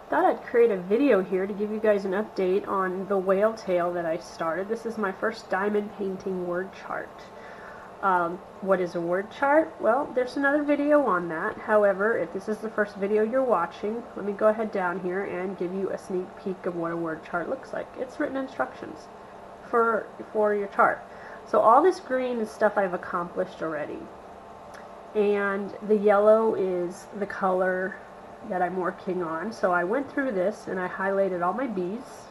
Thought I'd create a video here to give you guys an update on the whale tail that I started. This is my first diamond painting word chart. What is a word chart? Well, there's another video on that. However, if this is the first video you're watching, let me go ahead down here and give you a sneak peek of what a word chart looks like. It's written instructions for your chart. So all this green is stuff I've accomplished already. And the yellow is the color that I'm working on. So I went through this and I highlighted all my B's.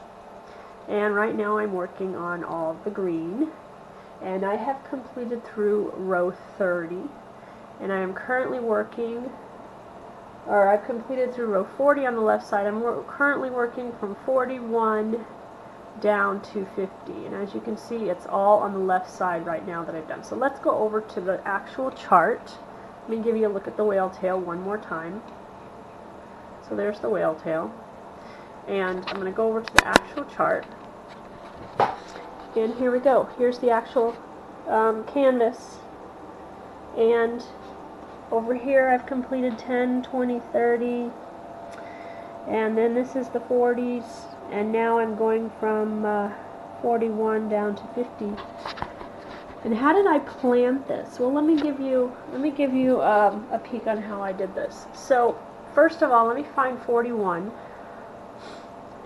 And right now I'm working on all of the green. And I have completed through row 30. And I am currently working, or I've completed through row 40 on the left side. I'm currently working from 41 down to 50. And as you can see, it's all on the left side right now that I've done. So let's go over to the actual chart. Let me give you a look at the whale tail one more time. So there's the whale tail. And I'm going to go over to the actual chart. And here we go. Here's the actual canvas. And over here I've completed 10, 20, 30. And then this is the 40s. And now I'm going from 41 down to 50. And how did I plant this? Well, let me give you a peek on how I did this. So first of all, let me find 41.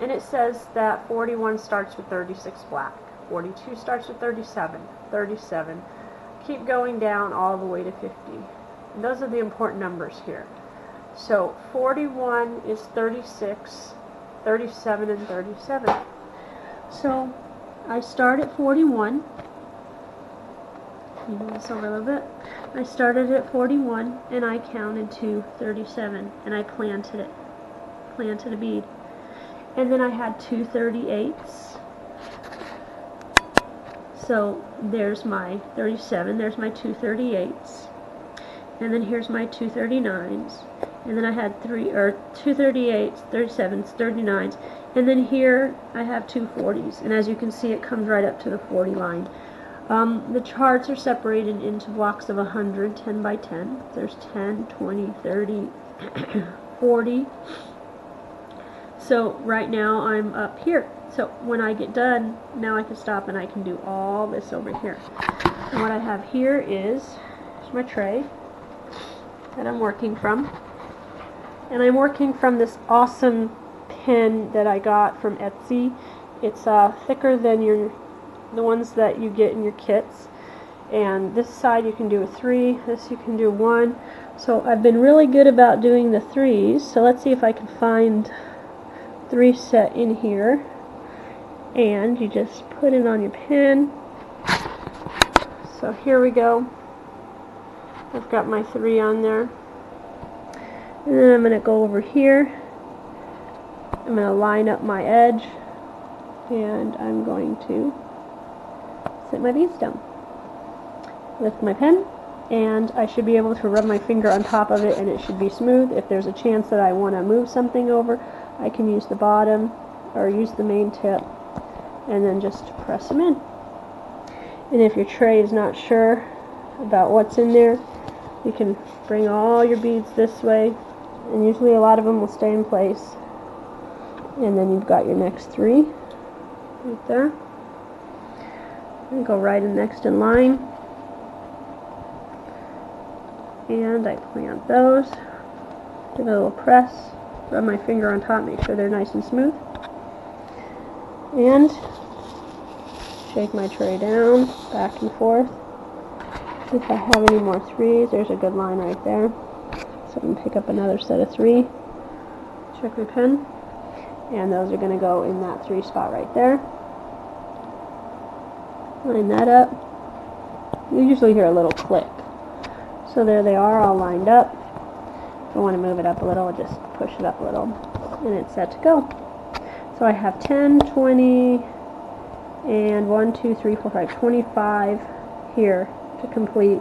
And it says that 41 starts with 36 black. 42 starts with 37, 37. Keep going down all the way to 50. And those are the important numbers here. So 41 is 36, 37, and 37. So I start at 41. Move this over a little bit. I started at 41 and I counted to 37 and I planted it. Planted a bead. And then I had two 38s. So there's my 37, there's my two 38s, and then here's my two 39s, and then I had two 38s, 37s, 39s, and then here I have two 40s, and as you can see it comes right up to the 40 line. The charts are separated into blocks of 100, 10 by 10. There's 10, 20, 30, 40. So right now I'm up here. So when I get done, now I can stop and I can do all this over here. And what I have here is my tray that I'm working from. And I'm working from this awesome pen that I got from Etsy. It's thicker than the ones that you get in your kits. And this side you can do a 3, this you can do 1. So I've been really good about doing the 3s. So let's see if I can find 3 set in here. And you just put it on your pen. So here we go. I've got my 3 on there. And then I'm going to go over here. I'm going to line up my edge. And I'm going to set my beads down. Lift my pen. And I should be able to rub my finger on top of it and it should be smooth. If there's a chance that I want to move something over, I can use the bottom or use the main tip. And then just press them in. And if your tray is not sure about what's in there, you can bring all your beads this way, and usually a lot of them will stay in place. And then you've got your next 3 right there. And go right in next in line. And I plant those. Give it a little press. Rub my finger on top, make sure they're nice and smooth. And shake my tray down, back and forth. See if I have any more 3s. There's a good line right there. So I'm going to pick up another set of 3. Check my pen. And those are going to go in that 3 spot right there. Line that up. You usually hear a little click. So there they are, all lined up. If I want to move it up a little, just push it up a little. And it's set to go. So I have 10, 20, and 1, 2, 3, 4, 5, 25 here to complete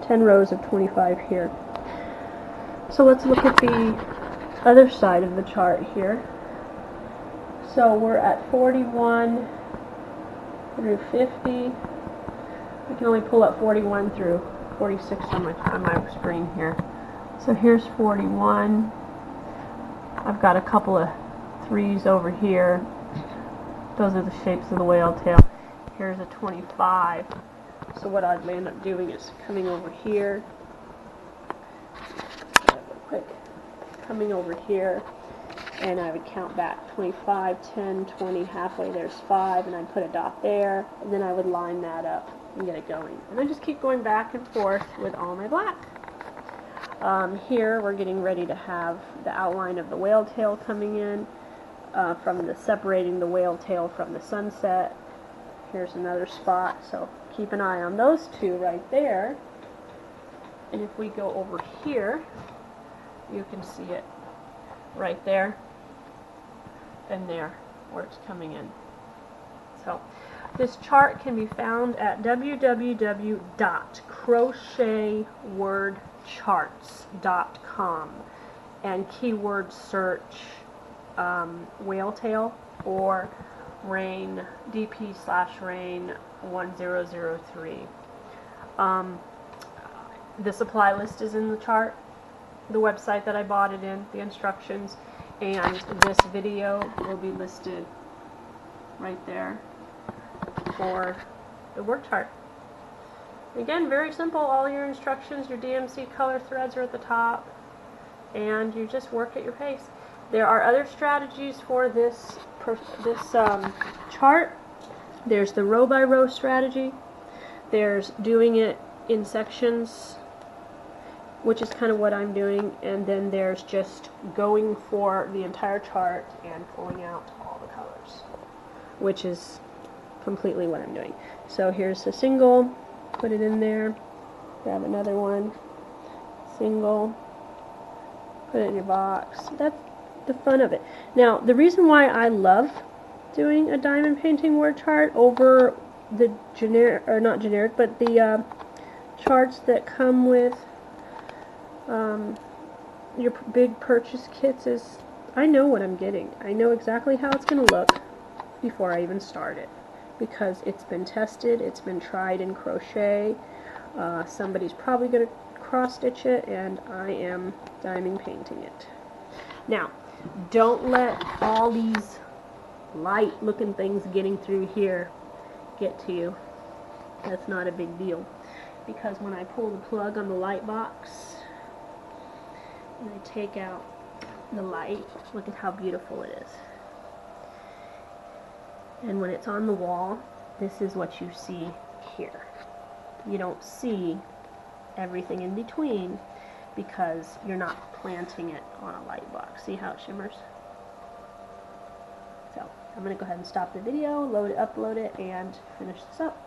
10 rows of 25 here. So let's look at the other side of the chart here. So we're at 41 through 50. I can only pull up 41 through 46 on my screen here. So here's 41. I've got a couple of 3s over here. Those are the shapes of the whale tail. Here's a 25. So what I'd end up doing is coming over here. Quick. Coming over here, and I would count back 25, 10, 20, halfway there's 5, and I'd put a dot there, and then I would line that up and get it going. And then just keep going back and forth with all my black. Here we're getting ready to have the outline of the whale tail coming in, from the separating the whale tail from the sunset. Here's another spot, so keep an eye on those two right there. And if we go over here, you can see it right there and there where it's coming in. So this chart can be found at www.crochetwordcharts.com and keyword search whale tail or rain dp/rain 1003. The supply list is in the chart, the website that I bought it in, the instructions, and this video will be listed right there for the work chart. Again, very simple. All your instructions, your DMC color threads are at the top, and you just work at your pace. There are other strategies for this chart. There's the row by row strategy. There's doing it in sections, which is kind of what I'm doing, and then there's just going for the entire chart and pulling out all the colors, which is completely what I'm doing. So here's a single, put it in there, grab another one, single, put it in your box. That's the fun of it. Now, the reason why I love doing a diamond painting word chart over the generic, or not generic, but the charts that come with your big purchase kits is I know what I'm getting. I know exactly how it's going to look before I even start it, because it's been tested, it's been tried in crochet. Somebody's probably going to cross stitch it, and I am diamond painting it. Now, don't let all these light looking things getting through here get to you. That's not a big deal, because when I pull the plug on the light box and I take out the light, look at how beautiful it is. And when it's on the wall, this is what you see here. You don't see everything in between because you're not planting it on a light box. See how it shimmers? So I'm going to go ahead and stop the video, upload it, and finish this up.